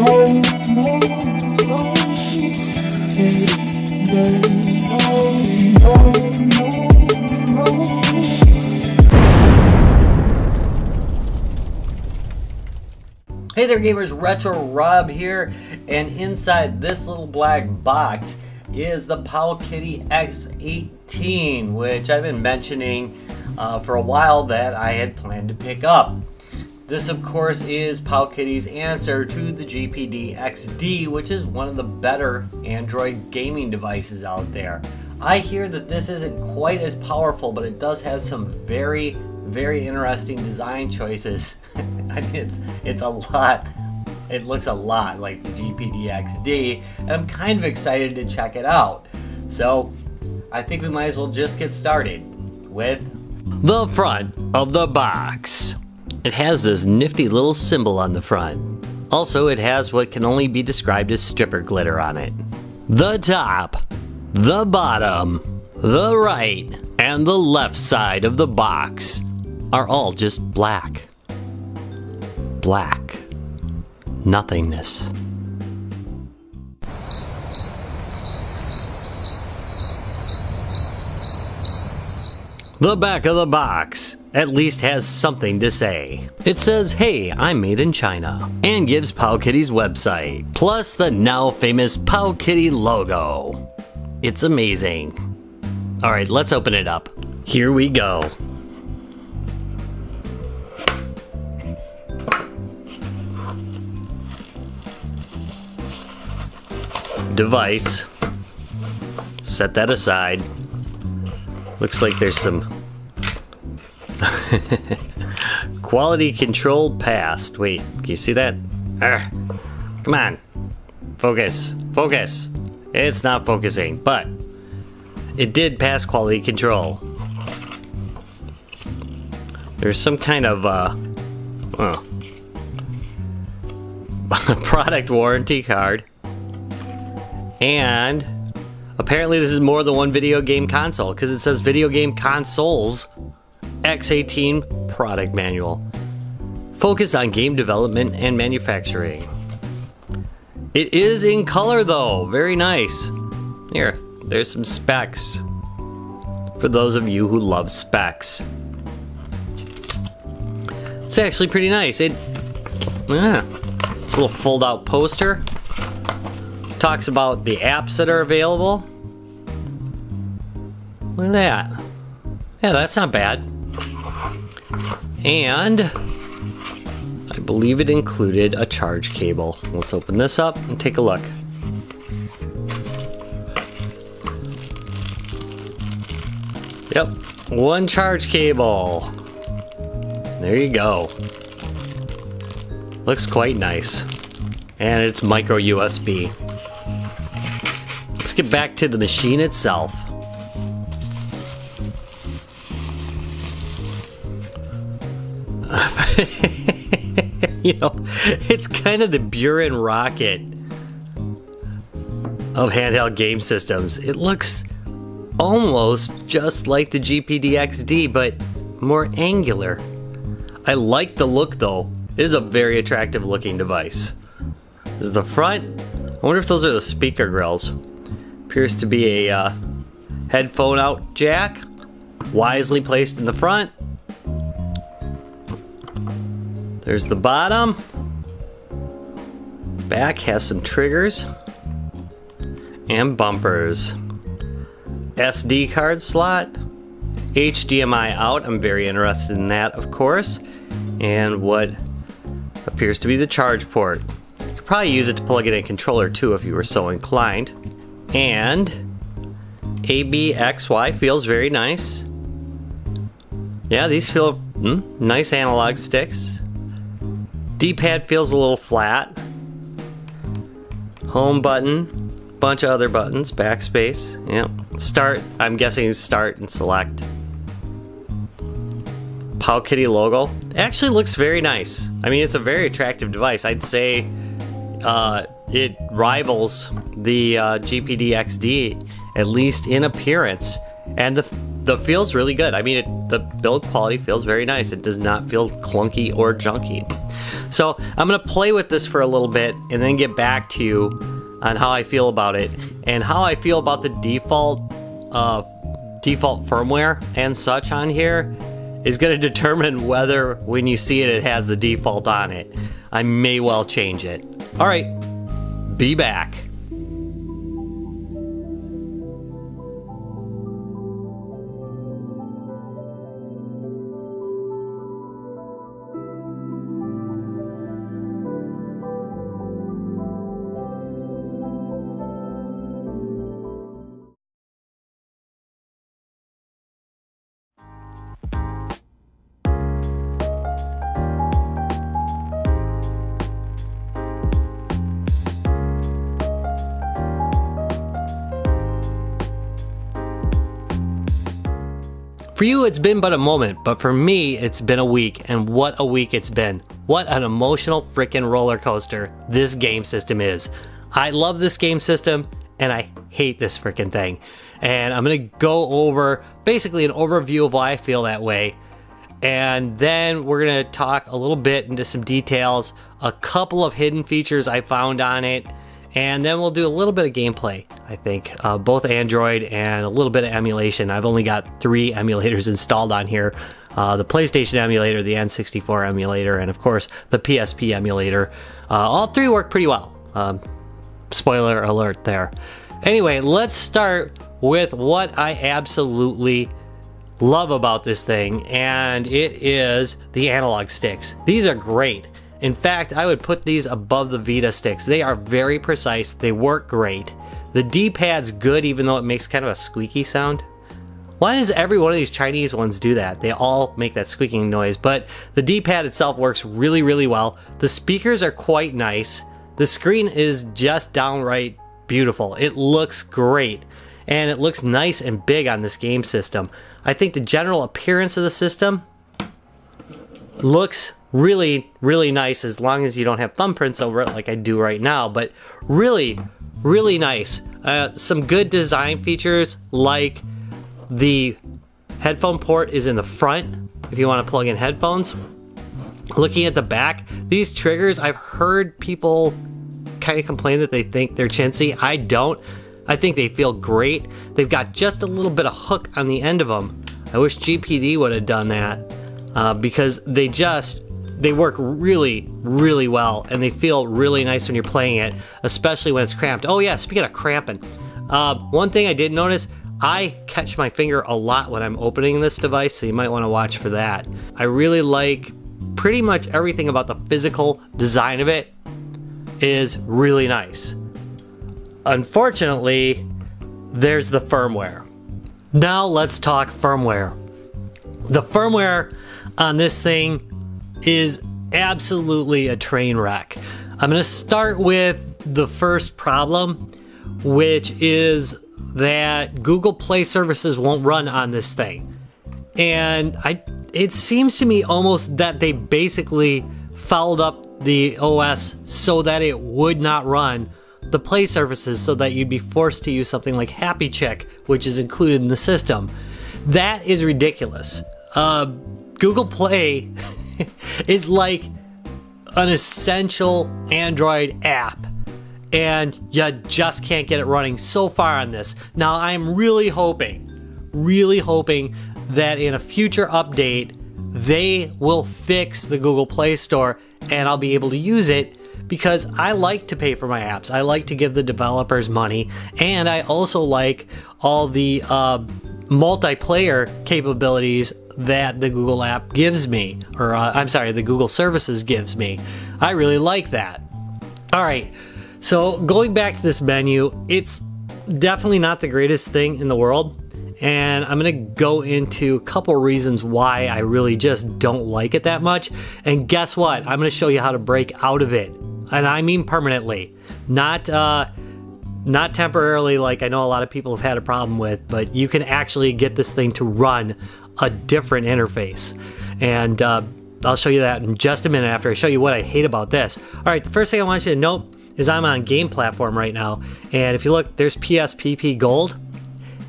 Hey there gamers, Retro Rob here, and inside this little black box is the Powkiddy X18, which I've been mentioning for a while that I had planned to pick up. This of course is Powkiddy's answer to the GPD XD, which is one of the better Android gaming devices out there. I hear that this isn't quite as powerful, but it does have some very interesting design choices. I mean, it's a lot. It looks a lot like the GPD XD, and I'm kind of excited to check it out. So I think we might as well just get started with the front of the box. It has this nifty little symbol on the front. Also, it has what can only be described as stripper glitter on it. The top, the bottom, the right, and the left side of the box are all just black. Black. Nothingness. The back of the box at least has something to say. It says, "Hey, I'm made in China," and gives Powkiddy's website, plus the now famous Powkiddy logo. It's amazing. Alright, let's open it up. Here we go. Device. Set that aside. Looks like there's some quality control passed. Wait, can you see that? Come on. Focus. Focus. It's not focusing, but it did pass quality control. There's some kind of product warranty card. And apparently this is more than one video game console, because it says Video Game Consoles X18 Product Manual. Focus on game development and manufacturing. It is in color though, very nice. Here, there's some specs for those of you who love specs. It's actually pretty nice. It's a little fold out poster. Talks about the apps that are available. Look at that. Yeah, that's not bad. And I believe it included a charge cable. Let's open this up and take a look. Yep, one charge cable. There you go. Looks quite nice. And it's micro USB. Let's get back to the machine itself. You know, it's kind of the Buren rocket of handheld game systems. It looks almost just like the GPD XD, but more angular. I like the look though. It is a very attractive looking device. This is the front. I wonder if those are the speaker grills. Appears to be a headphone out jack, wisely placed in the front. There's the bottom. Back has some triggers and bumpers. SD card slot, HDMI out. I'm very interested in that, of course, and what appears to be the charge port. You could probably use it to plug in a controller too if you were so inclined. And ABXY feels very nice. Yeah, these feel nice analog sticks. D-pad feels a little flat. Home button, bunch of other buttons, backspace, yep. Start, I'm guessing start and select. Powkiddy logo. It actually looks very nice. I mean, it's a very attractive device. I'd say it rivals the GPD XD, at least in appearance, and the feel's really good. I mean, the build quality feels very nice. It does not feel clunky or junky. So I'm gonna play with this for a little bit and then get back to you on how I feel about it and how I feel about the default firmware and such on here is going to determine whether when you see it has the default on it. I may well change it. All right, be back. For you, it's been but a moment, but for me, it's been a week, and what a week it's been. What an emotional freaking roller coaster this game system is. I love this game system, and I hate this freaking thing. And I'm gonna go over basically an overview of why I feel that way, and then we're gonna talk a little bit into some details, a couple of hidden features I found on it, and then we'll do a little bit of gameplay, I think, both Android and a little bit of emulation. I've only got 3 emulators installed on here. The PlayStation emulator, the N64 emulator, and of course the PSP emulator. All 3 work pretty well. Spoiler alert there. Anyway, let's start with what I absolutely love about this thing, and it is the analog sticks. These are great. In fact, I would put these above the Vita sticks. They are very precise, they work great. The D-pad's good even though it makes kind of a squeaky sound. Why does every one of these Chinese ones do that? They all make that squeaking noise, but the D-pad itself works really, really well. The speakers are quite nice. The screen is just downright beautiful. It looks great, and it looks nice and big on this game system. I think the general appearance of the system looks really, really nice as long as you don't have thumbprints over it like I do right now, but really, really nice. Some good design features like the headphone port is in the front if you want to plug in headphones. Looking at the back, these triggers, I've heard people kind of complain that they think they're chintzy. I don't. I think they feel great. They've got just a little bit of hook on the end of them. I wish GPD would have done that because they work really, really well, and they feel really nice when you're playing it, especially when it's cramped. Oh yeah, speaking of cramping, one thing I did notice, I catch my finger a lot when I'm opening this device, so you might want to watch for that. I really like pretty much everything about the physical design of it is really nice. Unfortunately, there's the firmware. Now let's talk firmware. The firmware on this thing is absolutely a train wreck. I'm going to start with the first problem, which is that Google Play services won't run on this thing. And it seems to me almost that they basically fouled up the OS so that it would not run the Play services, so that you'd be forced to use something like Happy Chick, which is included in the system. That is ridiculous. Google Play is like an essential Android app, and you just can't get it running so far on this. Now, I'm really hoping that in a future update, they will fix the Google Play Store and I'll be able to use it, because I like to pay for my apps. I like to give the developers money, and I also like all the multiplayer capabilities that the Google app gives me, or the Google services gives me. I really like that. All right, so going back to this menu, it's definitely not the greatest thing in the world, and I'm gonna go into a couple reasons why I really just don't like it that much. And guess what? I'm gonna show you how to break out of it, and I mean permanently, not temporarily like I know a lot of people have had a problem with, but you can actually get this thing to run a different interface. And I'll show you that in just a minute after I show you what I hate about this. All right, the first thing I want you to note is I'm on Game Platform right now, and if you look, there's PSPP Gold.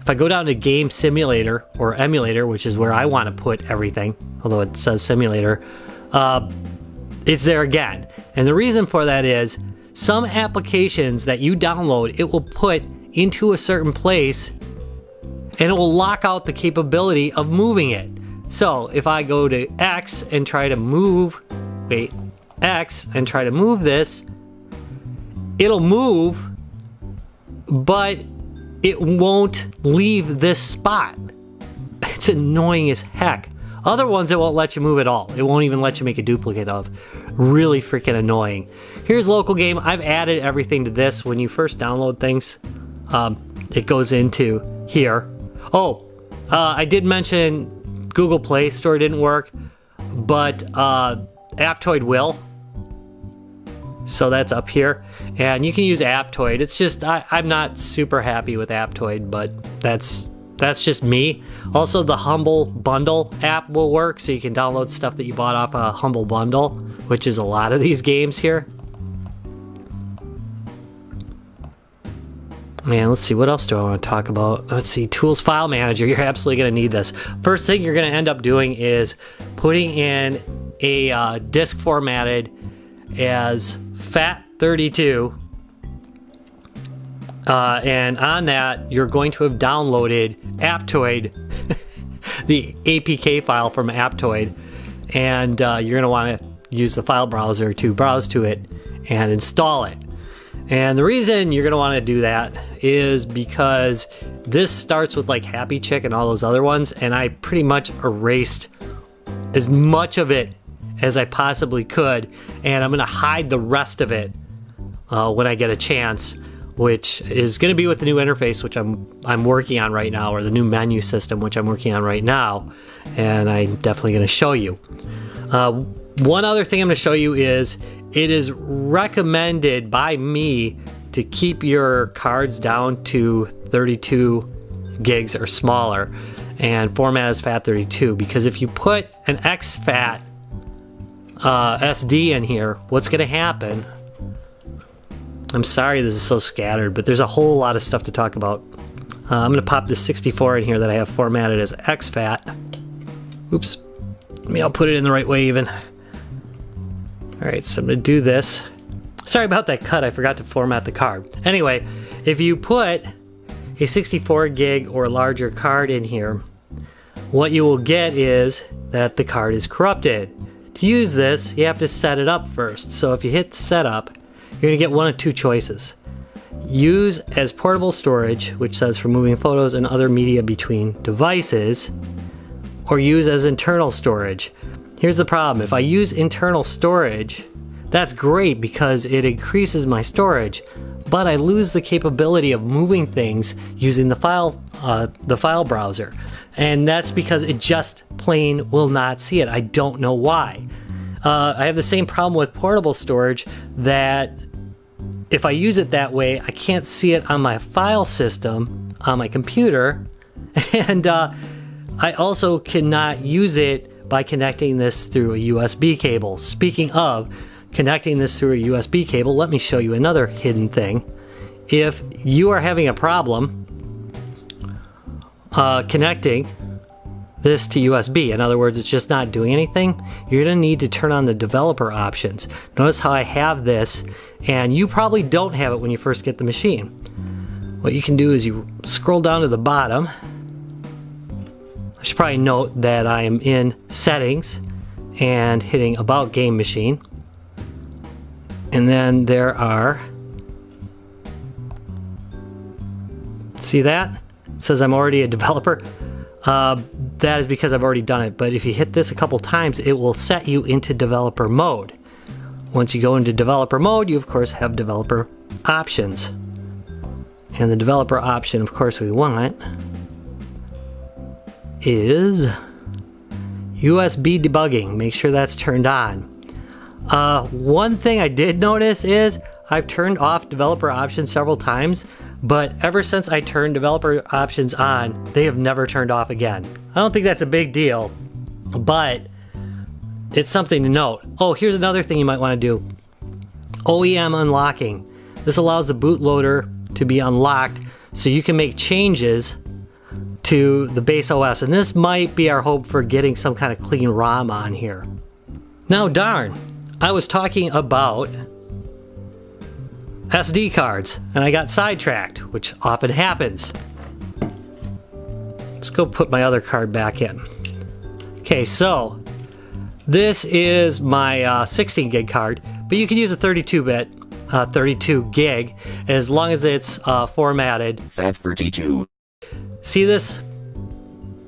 If I go down to Game Simulator or Emulator, which is where I want to put everything, although it says Simulator, it's there again. And the reason for that is some applications that you download, it will put into a certain place and it will lock out the capability of moving it. So if I go to X and try to move, X and try to move this, it'll move, but it won't leave this spot. It's annoying as heck. Other ones, it won't let you move at all. It won't even let you make a duplicate of. Really freaking annoying. Here's local game. I've added everything to this. When you first download things, it goes into here. Oh, I did mention Google Play Store didn't work, but Aptoide will. So that's up here. And you can use Aptoide. It's just, I'm not super happy with Aptoide, but that's just me. Also, the Humble Bundle app will work, so you can download stuff that you bought off a Humble Bundle, which is a lot of these games here. Man, let's see, what else do I want to talk about? Let's see, Tools File Manager. You're absolutely going to need this. First thing you're going to end up doing is putting in a disk formatted as FAT32. And on that, you're going to have downloaded Aptoide, the APK file from Aptoide, and you're going to want to use the file browser to browse to it and install it. And the reason you're going to want to do that is because this starts with like Happy Chick and all those other ones, and I pretty much erased as much of it as I possibly could, and I'm going to hide the rest of it when I get a chance, which is going to be with the new interface, which I'm working on right now, or the new menu system, which I'm working on right now, and I'm definitely going to show you. One other thing I'm going to show you is it is recommended by me to keep your cards down to 32 gigs or smaller and format as FAT32, because if you put an exFAT SD in here, what's going to happen? I'm sorry this is so scattered, but there's a whole lot of stuff to talk about. I'm going to pop this 64 in here that I have formatted as exFAT. Oops. Maybe I'll put it in the right way even. Alright, so I'm going to do this. Sorry about that cut, I forgot to format the card. Anyway, if you put a 64 gig or larger card in here, what you will get is that the card is corrupted. To use this, you have to set it up first. So if you hit setup, you're going to get one of two choices. Use as portable storage, which says for moving photos and other media between devices, or use as internal storage. Here's the problem. If I use internal storage, that's great because it increases my storage, but I lose the capability of moving things using the file browser. And that's because it just plain will not see it. I don't know why. I have the same problem with portable storage, that if I use it that way, I can't see it on my file system on my computer, and I also cannot use it by connecting this through a USB cable. Speaking of connecting this through a USB cable, let me show you another hidden thing. If you are having a problem connecting this to USB, in other words, it's just not doing anything, you're going to need to turn on the developer options. Notice how I have this, and you probably don't have it when you first get the machine. What you can do is you scroll down to the bottom. I should probably note that I am in settings and hitting about game machine. And then there are, see that? It says I'm already a developer. That is because I've already done it, but if you hit this a couple times, it will set you into developer mode. Once you go into developer mode, you of course have developer options. And the developer option, of course, we want is USB debugging. Make sure that's turned on. One thing I did notice is I've turned off developer options several times, but ever since I turned developer options on, they have never turned off again. I don't think that's a big deal, but it's something to note. Oh, here's another thing you might want to do. OEM unlocking. This allows the bootloader to be unlocked so you can make changes to the base OS, and this might be our hope for getting some kind of clean ROM on here. Now darn, I was talking about SD cards and I got sidetracked, which often happens. Let's go put my other card back in. Okay, so this is my 16 gig card, but you can use a 32-bit, 32 gig, as long as it's formatted. FAT32. See this?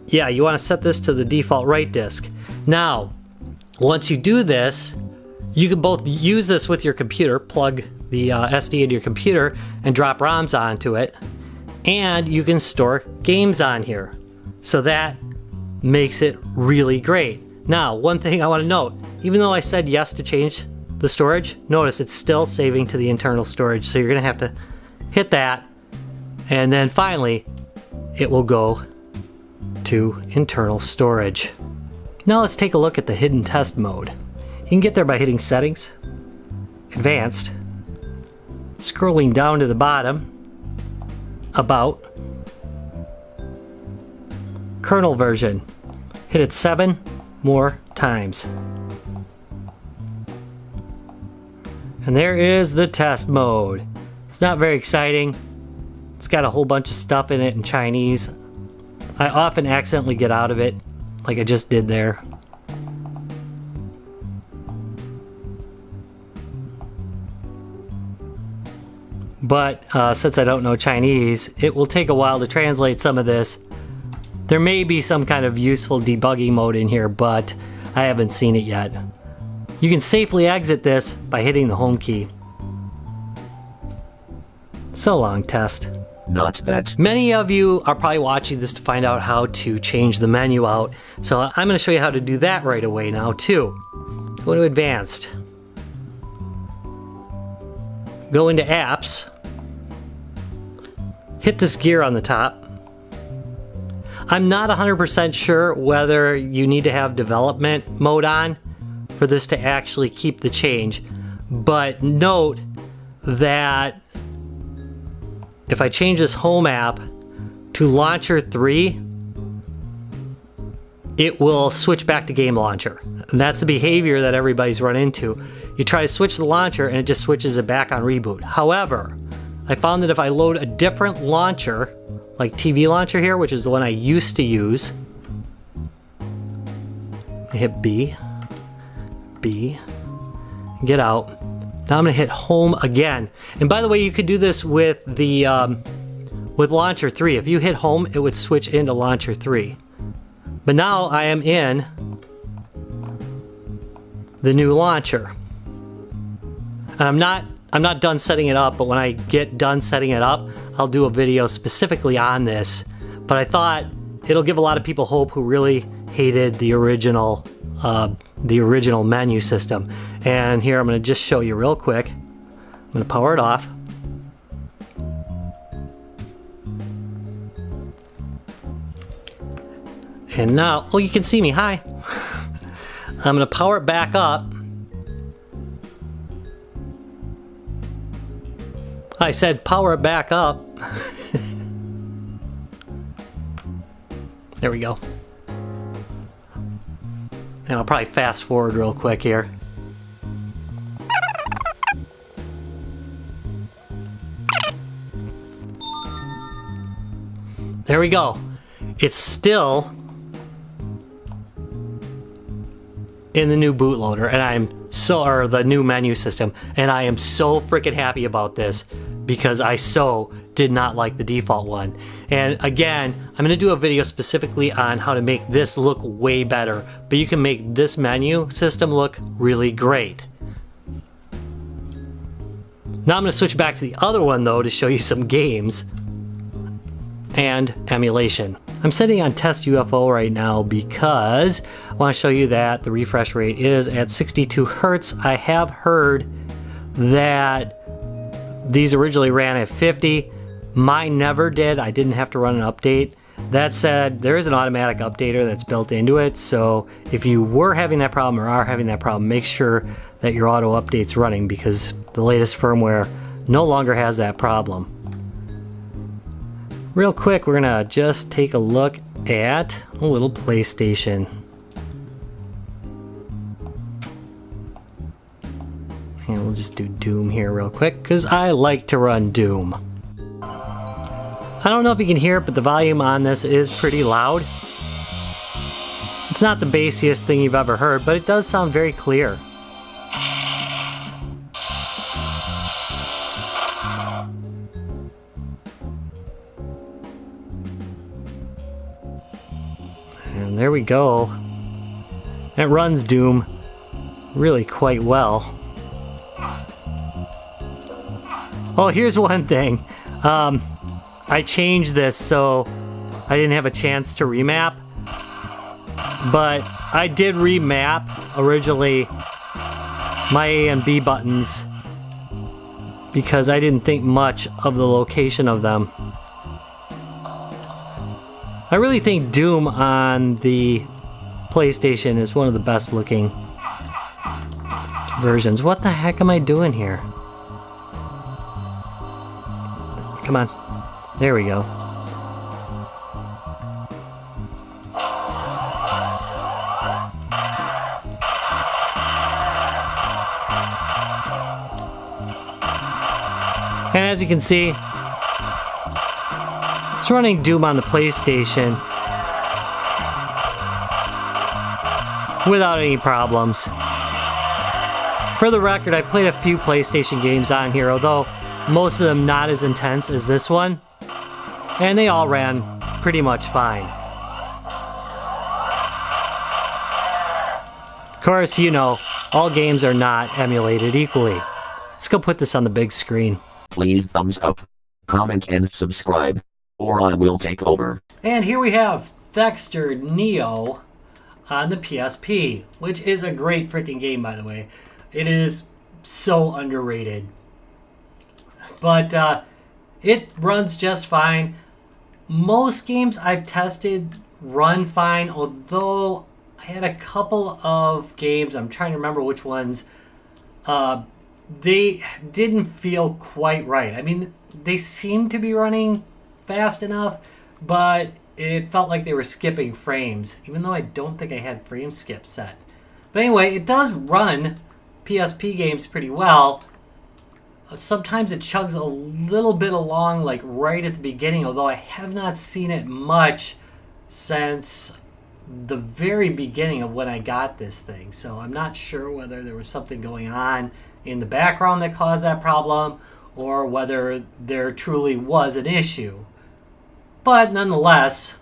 Yeah, you want to set this to the default write disk. Now, once you do this, you can both use this with your computer, plug the SD into your computer and drop ROMs onto it, and you can store games on here. So that makes it really great. Now, one thing I want to note, even though I said yes to change the storage, notice it's still saving to the internal storage, so you're going to have to hit that, and then finally it will go to internal storage. Now let's take a look at the hidden test mode. You can get there by hitting Settings, Advanced, scrolling down to the bottom, About, Kernel version. Hit it 7 more times. And there is the test mode. It's not very exciting. It's got a whole bunch of stuff in it in Chinese. I often accidentally get out of it, like I just did there. But since I don't know Chinese, it will take a while to translate some of this. There may be some kind of useful debugging mode in here, but I haven't seen it yet. You can safely exit this by hitting the home key. So long, test. Not that. Many of you are probably watching this to find out how to change the menu out, so I'm going to show you how to do that right away now too. Go to Advanced. Go into Apps. Hit this gear on the top. I'm not 100% sure whether you need to have development mode on for this to actually keep the change, but note that if I change this home app to Launcher 3, it will switch back to Game Launcher. And that's the behavior that everybody's run into. You try to switch the launcher and it just switches it back on reboot. However, I found that if I load a different launcher, like TV Launcher here, which is the one I used to use, I hit B, get out. Now I'm going to hit home again. And by the way, you could do this with the with Launcher 3. If you hit home, it would switch into Launcher 3. But now I am in the new launcher. And I'm not done setting it up, but when I get done setting it up, I'll do a video specifically on this. But I thought it'll give a lot of people hope who really hated the original menu system. And here I'm going to just show you real quick. I'm going to power it off. And now, oh, you can see me, hi. I'm going to power it back up. I said power it back up. There we go. And I'll probably fast forward real quick here. There we go. It's still in the new bootloader, and or the new menu system, and I am so freaking happy about this because I so did not like the default one. And again, I'm going to do a video specifically on how to make this look way better, but you can make this menu system look really great. Now I'm going to switch back to the other one though to show you some games and emulation. I'm sitting on Test UFO right now because I want to show you that the refresh rate is at 62 Hertz. I have heard that these originally ran at 50. Mine never did. I didn't have to run an update. That said, there is an automatic updater that's built into it, so if you were having that problem or are having that problem, make sure that your auto update's running because the latest firmware no longer has that problem. Real quick, we're gonna just take a look at a little PlayStation. We'll just do Doom here real quick, because I like to run Doom. I don't know if you can hear it, but the volume on this is pretty loud. It's not the bassiest thing you've ever heard, but it does sound very clear. And there we go. It runs Doom really quite well. Oh, here's one thing. I changed this so I didn't have a chance to remap, but I did remap originally my A and B buttons because I didn't think much of the location of them. I really think Doom on the PlayStation is one of the best looking versions. What the heck am I doing here? Come on. There we go. And as you can see, it's running Doom on the PlayStation without any problems. For the record, I played a few PlayStation games on here, although most of them not as intense as this one, and they all ran pretty much fine. Of course, you know, all games are not emulated equally. Let's go put this on the big screen. Please thumbs up, comment and subscribe, or I will take over. And here we have Thexder Neo on the PSP, which is a great freaking game, by the way. It is so underrated. But it runs just fine. Most games I've tested run fine, although I had a couple of games, I'm trying to remember which ones, they didn't feel quite right. I mean, they seemed to be running fast enough, but it felt like they were skipping frames, even though I don't think I had frame skip set. But anyway, it does run PSP games pretty well. Sometimes it chugs a little bit along, like right at the beginning, although I have not seen it much since the very beginning of when I got this thing. So I'm not sure whether there was something going on in the background that caused that problem, or whether there truly was an issue. But nonetheless,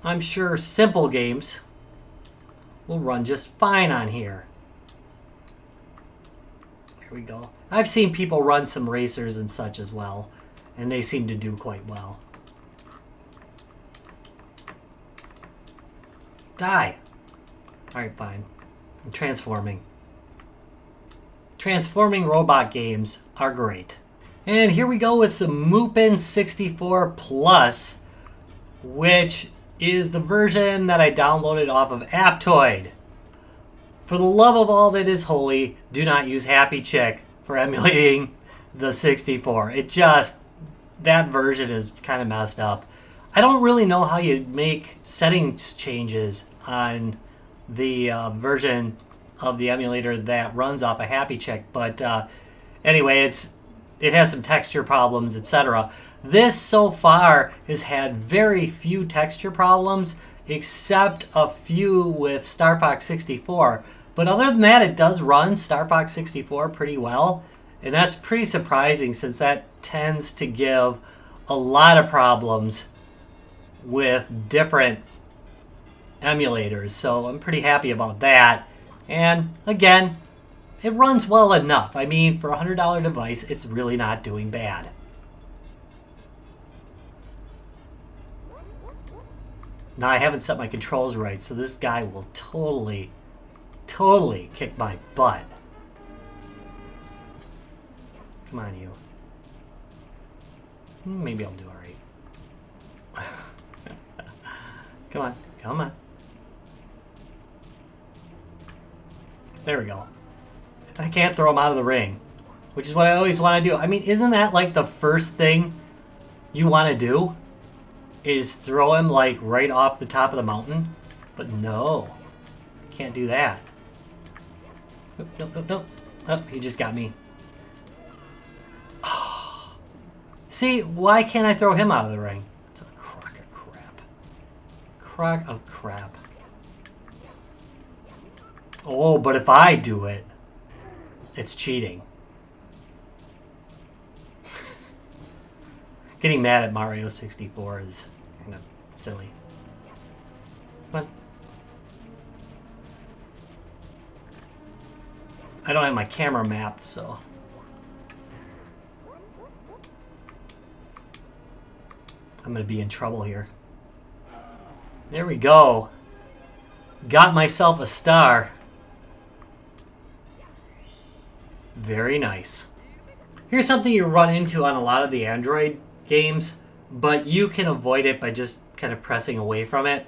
I'm sure simple games will run just fine on here. There we go. I've seen people run some racers and such as well, and they seem to do quite well. Die! Alright, fine. I'm transforming. Transforming robot games are great. And here we go with some Mupen 64 Plus, which is the version that I downloaded off of Aptoid. For the love of all that is holy, do not use Happy Chick for emulating the 64. It just, that version is kind of messed up. I don't really know how you make settings changes on the version of the emulator that runs off a Happy Chick, but anyway, it has some texture problems, etc. This so far has had very few texture problems, except a few with Star Fox 64. But other than that, it does run Star Fox 64 pretty well, and that's pretty surprising since that tends to give a lot of problems with different emulators. So I'm pretty happy about that. And again, it runs well enough. I mean, for a $100 device, it's really not doing bad. Now, I haven't set my controls right, so this guy will totally kick my butt. Come on, you. Maybe I'll do all right. Come on, come on. There we go. I can't throw him out of the ring, which is what I always want to do. I mean, isn't that like the first thing you want to do? Is throw him like right off the top of the mountain? But no, can't do that. Nope, nope, nope, nope. Oh, he just got me. See, why can't I throw him out of the ring? It's a crock of crap. Crock of crap. Oh, but if I do it, it's cheating. Getting mad at Mario 64 is kind of silly. Come on. I don't have my camera mapped, so... I'm gonna be in trouble here. There we go. Got myself a star. Very nice. Here's something you run into on a lot of the Android games, but you can avoid it by just kind of pressing away from it.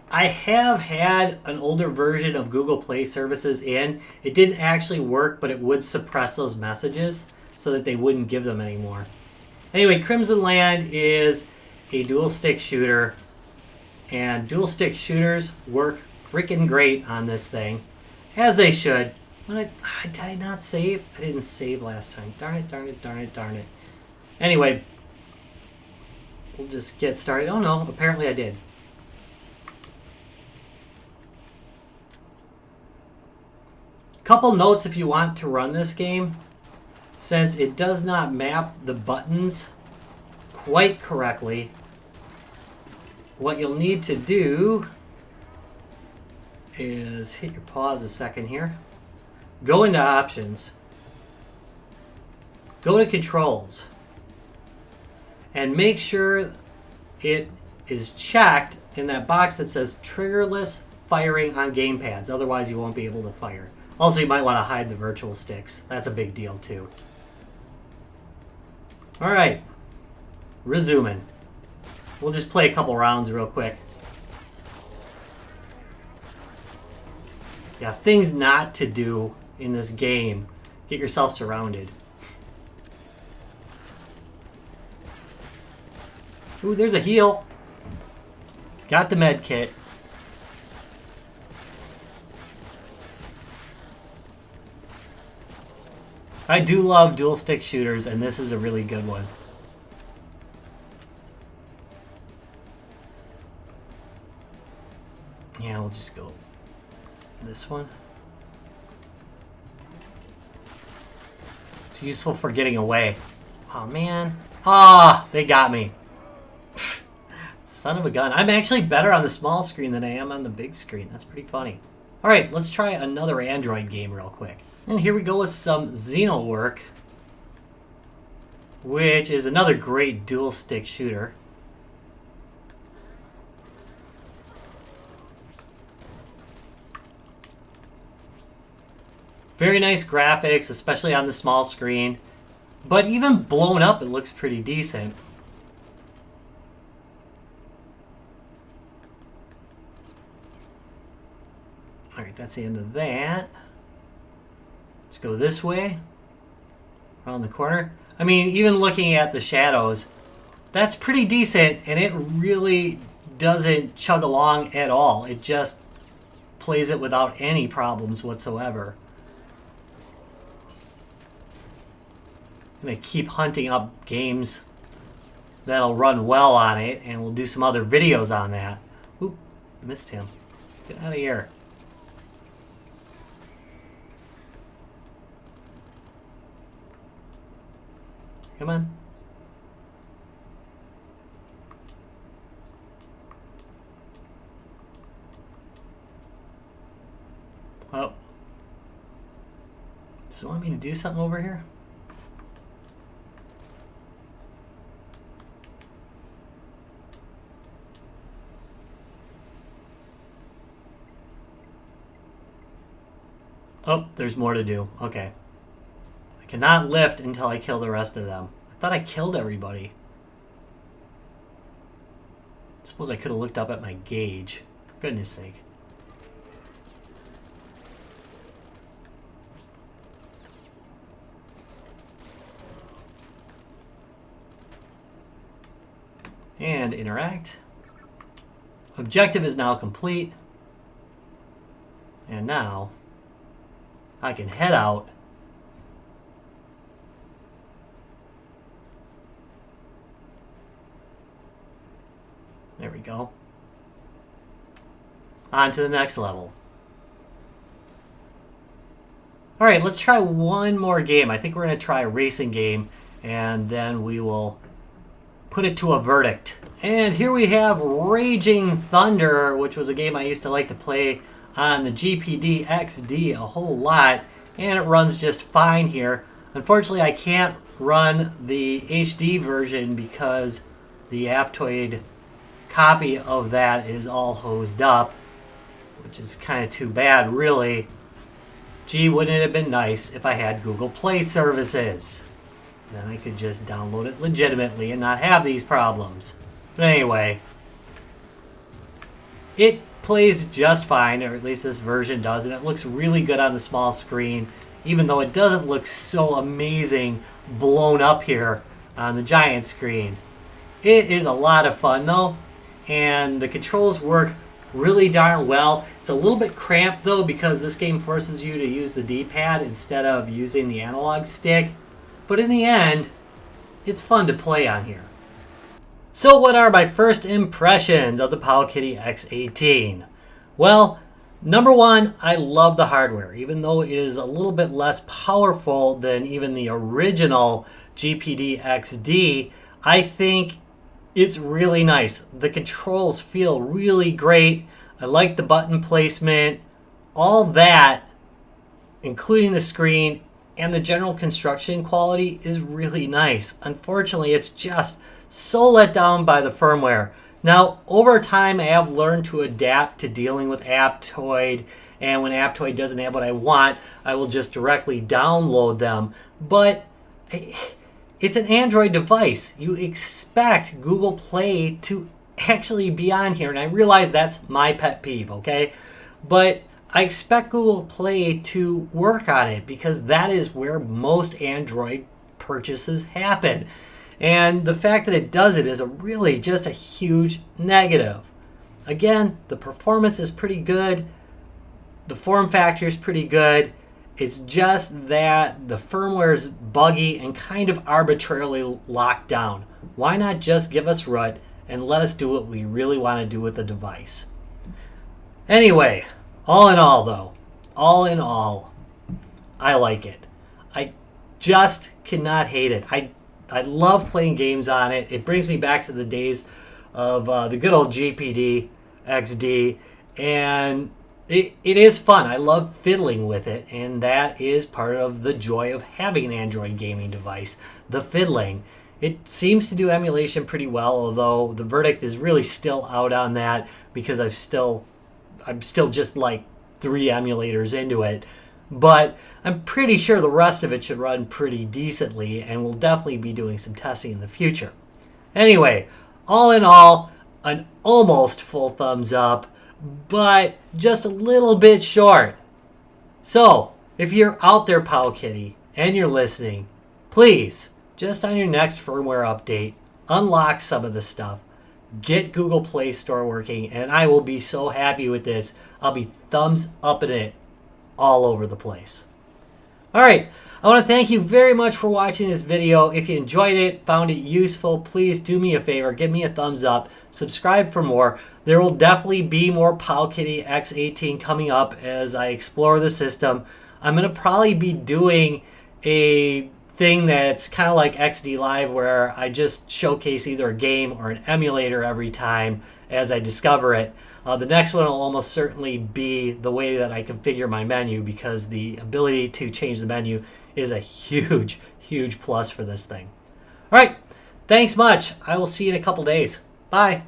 I have had an older version of Google Play services in. It didn't actually work, but it would suppress those messages so that they wouldn't give them anymore. Anyway, Crimsonland is a dual stick shooter, and dual stick shooters work freaking great on this thing, as they should. Did I not save? I didn't save last time. Darn it, darn it, darn it, darn it. Anyway, we'll just get started. Oh no, apparently I did. Couple notes if you want to run this game. Since it does not map the buttons quite correctly, what you'll need to do is hit your pause a second here. Go into options. Go to controls. And make sure it is checked in that box that says triggerless firing on gamepads. Otherwise you won't be able to fire. Also, you might want to hide the virtual sticks. That's a big deal too. Alright. Resuming. We'll just play a couple rounds real quick. Yeah, things not to do in this game. Get yourself surrounded. Ooh, there's a heal. Got the med kit. I do love dual stick shooters, and this is a really good one. Yeah, we'll just go this one. It's useful for getting away. Oh, man. Ah, they got me. Son of a gun. I'm actually better on the small screen than I am on the big screen. That's pretty funny. All right, let's try another Android game real quick. And here we go with some Xenowork, which is another great dual stick shooter. Very nice graphics, especially on the small screen. But even blown up, it looks pretty decent. Alright, that's the end of that. Let's go this way. Around the corner. I mean, even looking at the shadows, that's pretty decent, and it really doesn't chug along at all. It just plays it without any problems whatsoever. I'm going to keep hunting up games that'll run well on it, and we'll do some other videos on that. Oop, missed him. Get out of here. Come on. Oh. Does it want me to do something over here? Oh, there's more to do. Okay. I cannot lift until I kill the rest of them. I thought I killed everybody. I suppose I could have looked up at my gauge. For goodness sake. And interact. Objective is now complete. And now, I can head out. There we go. On to the next level. Alright, let's try one more game. I think we're going to try a racing game, and then we will put it to a verdict. And here we have Raging Thunder, which was a game I used to like to play on the GPD XD a whole lot, and it runs just fine here. Unfortunately, I can't run the HD version because the Aptoid copy of that is all hosed up, which is kind of too bad, really. Gee, wouldn't it have been nice if I had Google Play services? Then I could just download it legitimately and not have these problems. But anyway, it plays just fine, or at least this version does, and it looks really good on the small screen, even though it doesn't look so amazing blown up here on the giant screen. It is a lot of fun though, and the controls work really darn well. It's a little bit cramped though because this game forces you to use the D-pad instead of using the analog stick. But in the end, it's fun to play on here. So what are my first impressions of the Powkiddy X18? Well, number one, I love the hardware. Even though it is a little bit less powerful than even the original GPD XD, I think it's really nice. The controls feel really great. I like the button placement. All that, including the screen and the general construction quality, is really nice. Unfortunately, it's just so let down by the firmware. Now, over time, I have learned to adapt to dealing with Aptoid, and when Aptoid doesn't have what I want, I will just directly download them. But it's an Android device. You expect Google Play to actually be on here, and I realize that's my pet peeve, okay? But I expect Google Play to work on it because that is where most Android purchases happen. And the fact that it does it is really just a huge negative. Again, the performance is pretty good. The form factor is pretty good. It's just that the firmware is buggy and kind of arbitrarily locked down. Why not just give us root and let us do what we really want to do with the device? Anyway, all in all though, I like it. I just cannot hate it. I love playing games on it. It brings me back to the days of the good old GPD XD, and it is fun. I love fiddling with it, and that is part of the joy of having an Android gaming device, the fiddling. It seems to do emulation pretty well, although the verdict is really still out on that because I'm still just like 3 emulators into it. But I'm pretty sure the rest of it should run pretty decently, and we'll definitely be doing some testing in the future. Anyway, all in all, an almost full thumbs up, but just a little bit short. So, if you're out there, Powkiddy, and you're listening, please, just on your next firmware update, unlock some of the stuff. Get Google Play Store working, and I will be so happy with this. I'll be thumbs upping it all over the place. Alright, I want to thank you very much for watching this video. If you enjoyed it, found it useful, please do me a favor, give me a thumbs up, subscribe for more. There will definitely be more Powkiddy X18 coming up as I explore the system. I'm going to probably be doing a thing that's kind of like XD Live, where I just showcase either a game or an emulator every time as I discover it. The next one will almost certainly be the way that I configure my menu, because the ability to change the menu is a huge, huge plus for this thing. All right, thanks much. I will see you in a couple days. Bye.